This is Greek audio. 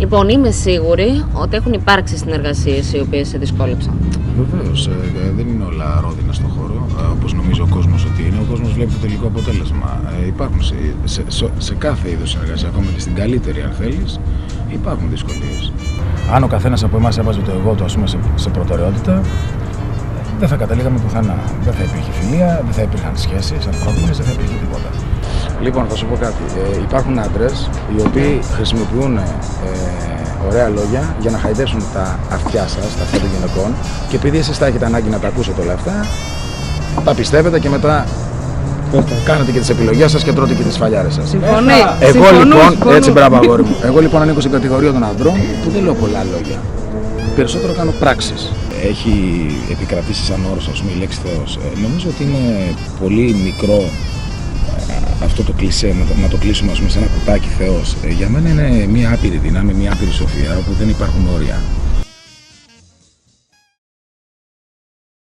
Λοιπόν, είμαι σίγουρη ότι έχουν υπάρξει συνεργασίες οι οποίες σε δυσκόλεψαν. Βεβαίως, δεν είναι όλα ρόδινα στον χώρο, όπως νομίζει ο κόσμος ότι είναι. Ο κόσμος βλέπει το τελικό αποτέλεσμα. Υπάρχουν σε κάθε είδος συνεργασία, ακόμα και στην καλύτερη, αν θέλεις, υπάρχουν δυσκολίες. Αν ο καθένας από εμάς έβαζε το εγώ του, ας πούμε, σε προτεραιότητα, δεν θα καταλήγαμε πουθενά. Δεν θα υπήρχε φιλία, δεν θα υπήρχαν σχέσεις ανθρώπινες, δεν θα υπήρχε τίποτα. Λοιπόν, θα σου πω κάτι. Υπάρχουν άντρες οι οποίοι χρησιμοποιούν ωραία λόγια για να χαϊδεύσουν τα αυτιά σας, τα αυτιά των γυναικών, και επειδή εσείς θα έχετε ανάγκη να τα ακούσετε όλα αυτά, τα πιστεύετε και μετά κάνετε και τις επιλογές σας και τρώτε και τις φαλιάρες σας. Εγώ λοιπόν, έτσι μπράβο αγόρι μου, εγώ λοιπόν ανήκω στην κατηγορία των ανδρών που δεν λέω πολλά λόγια. Περισσότερο κάνω πράξεις. Έχει επικρατήσει σαν όρος, ας πούμε, η λέξη Θεός. Νομίζω ότι είναι πολύ μικρό αυτό το κλισέ, να το κλείσουμε, ας πούμε, σε ένα κουτάκι Θεός. Για μένα είναι μια άπειρη δύναμη, μια άπειρη σοφία, όπου δεν υπάρχουν όρια.